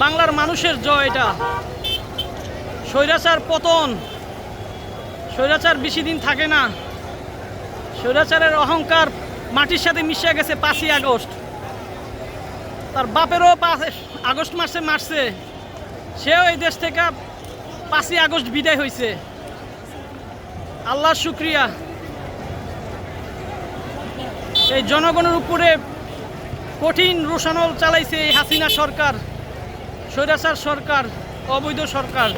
বাংলার মানুষের জয়। এটা স্বৈরাচার পতন। স্বৈরাচার বেশি দিন থাকে না। স্বৈরাচারের অহংকার মাটির সাথে মিশে গেছে 5ই আগস্ট। তার বাপেরও আগস্ট মাসে মারছে, সেও এই দেশ থেকে 5ই আগস্ট বিদায় হয়েছে। আল্লাহর শুকরিয়া। এই জনগণের উপরে কঠিন রোষানল চালাইছে এই হাসিনা সরকার, স্বৈরাচার সরকার, অবৈধ সরকার।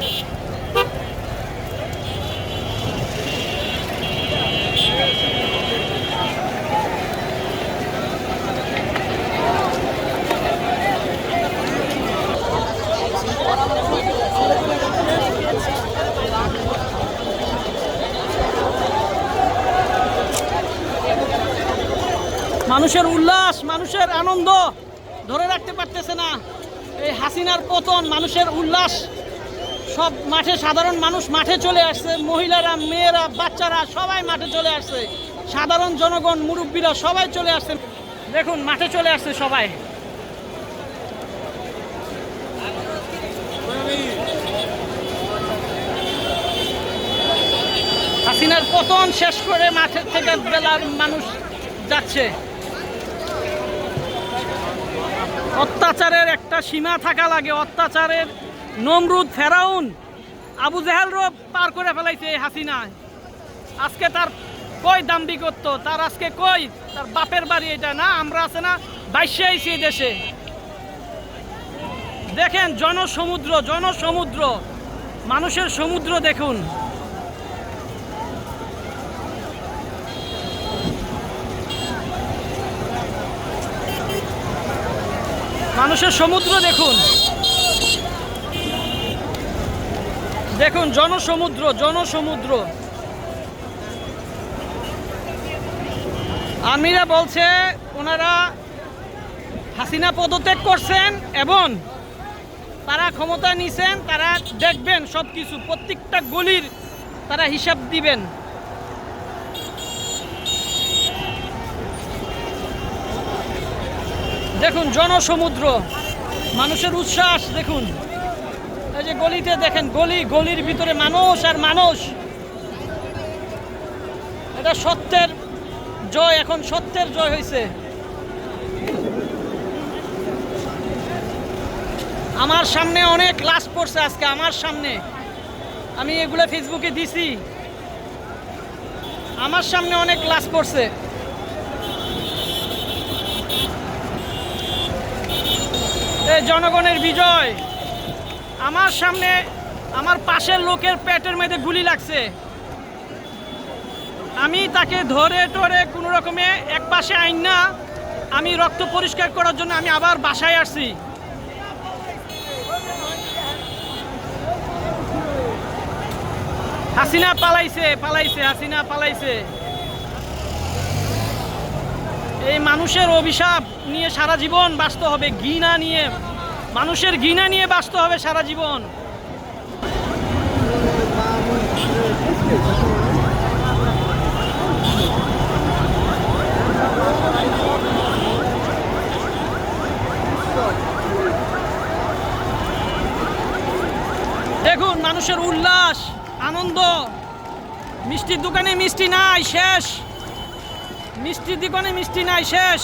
মানুষের উল্লাস, মানুষের আনন্দ ধরে রাখতে পারতেছে না। এই হাসিনার পতন, মানুষের উল্লাস, সব মাঠে, সাধারণ মানুষ মাঠে চলে আসছে, মহিলারা, মেয়েরা, বাচ্চারা সবাই মাঠে চলে আসছে, সাধারণ জনগণ, মুরব্বীরা সবাই চলে আসছে। দেখুন মাঠে চলে আসছে সবাই। হাসিনার পতন শেষ করে মাঠের থেকে বেলার মানুষ যাচ্ছে। অত্যাচারের একটা সীমা থাকা লাগে। অত্যাচারের নমরুদ, ফেরাউন, আবু জেহেলও পার করে ফেলাইছে এই হাসিনা। আজকে তার কই দাম্ভিকত্ব, তার আজকে কই তার বাপের বাড়ি এটা না? আমরা আছে না 22 আইছি এই দেশে। দেখেন জনসমুদ্র, জনসমুদ্র, মানুষের সমুদ্র দেখুন। মানুষের সমুদ্র দেখুন, দেখুন জনসমুদ্র, জনসমুদ্র। আর্মিরা বলছে ওনারা হাসিনা পদত্যাগ করছেন এবং তারা ক্ষমতা নিছেন, তারা দেখবেন সব কিছু, প্রত্যেকটা গলির তারা হিসাব দিবেন। দেখুন জনসমুদ্র, মানুষের উচ্ছ্বাস দেখুন। এই যে গলিতে দেখেন, গলির ভিতরে মানুষ আর মানুষ। এটা সত্যের জয়, এখন সত্যের জয় হয়েছে। আমার সামনে অনেক লাশ পড়ছে আজকে, আমার সামনে। আমি এগুলো ফেসবুকে দিছি। আমার সামনে অনেক লাশ পড়ছে। এই জনগণের বিজয়। আমার সামনে, আমার পাশের লোকের পেটের মধ্যে গুলি লাগছে। আমি তাকে ধরে টরে কোনো রকমে এক পাশে আইন না, আমি রক্ত পরিষ্কার করার জন্য আমি আবার বাসায় আসছি। হাসিনা পালাইছে, পালাইছে, হাসিনা পালাইছে। এই মানুষের অভিশাপ নিয়ে সারা জীবন বাঁচতে হবে, ঘৃণা নিয়ে, মানুষের ঘৃণা নিয়ে বাঁচতে হবে সারা জীবন। দেখুন মানুষের উল্লাস, আনন্দ। মিষ্টির দোকানে মিষ্টি নাই, শেষ। মিষ্টির দোকানে মিষ্টি নাই, শেষ।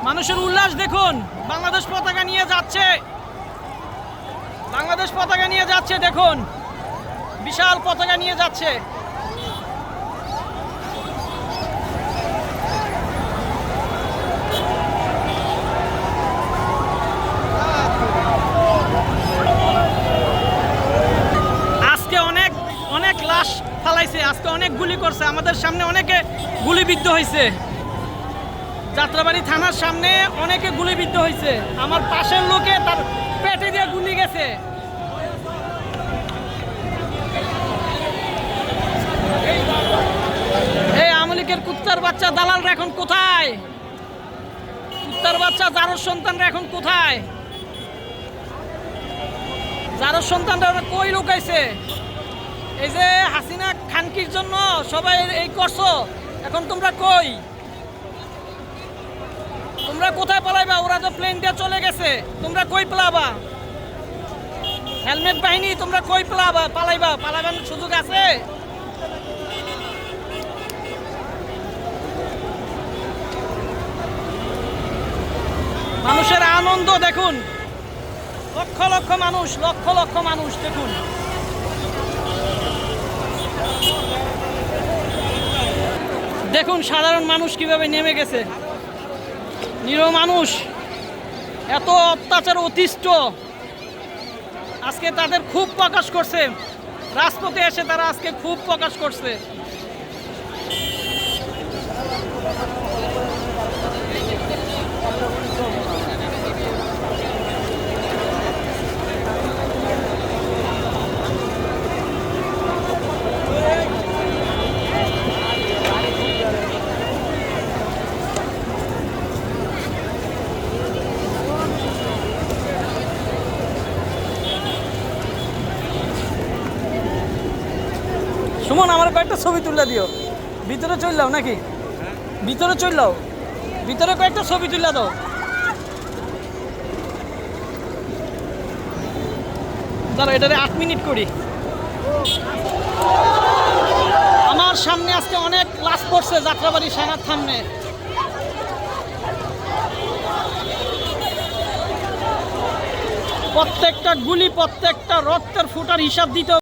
মানুষের উল্লাস দেখুন। বাংলাদেশ পতাকা নিয়ে যাচ্ছে, বাংলাদেশ পতাকা নিয়ে যাচ্ছে, দেখুন বিশাল পতাকা নিয়ে যাচ্ছে। আজকে অনেক অনেক লাশ ফালাইছে, আজকে অনেক গুলি করছে, আমাদের সামনে অনেকে গুলিবিদ্ধ হয়েছে। যাত্রাবাড়ি থানার সামনে অনেকে গুলিবিদ্ধ হয়েছে। আমার পাশের লোকে তার পেটে দিয়ে গুলি গেছে। এই আওয়ামী লীগের কুত্তার বাচ্চা দালালরা এখন কোথায়? কুত্তার বাচ্চা জারোর সন্তানরা এখন কোথায়? জারোর সন্তানরা কই লুকাইছে? এই যে হাসিনা খানকির জন্য সবাই এই করছো, এখন তোমরা কই? তোমরা কোথায় পালাইবা? ওরা তো প্লেন দিয়ে চলে গেছে, তোমরা কই পালাবা? হেলমেট বাহিনী তোমরা কই পালাইবা? পালাবার সুযোগ আছে? মানুষের আনন্দ দেখুন, লক্ষ লক্ষ মানুষ দেখুন। দেখুন সাধারণ মানুষ কিভাবে নেমে গেছে, নিরীহ মানুষ, এত অত্যাচার অতিষ্ঠ আজকে তাদের খুব প্রকাশ করছে, রাজপথে এসে তারা আজকে খুব প্রকাশ করছে। সুমন, আমার কয়েকটা ছবি তুলে দিও। ভিতরে চললাও নাকি? ভিতরে চললাও, ভিতরে কয়েকটা ছবি তুলে দাও। দাঁড়া, এটারে 8 মিনিট করি। আমার সামনে আজকে অনেক লাশ পড়ছে যাত্রাবাড়ি সেনার সামনে। প্রত্যেকটা গুলি, প্রত্যেকটা রক্তের ফুটার হিসাব দিতে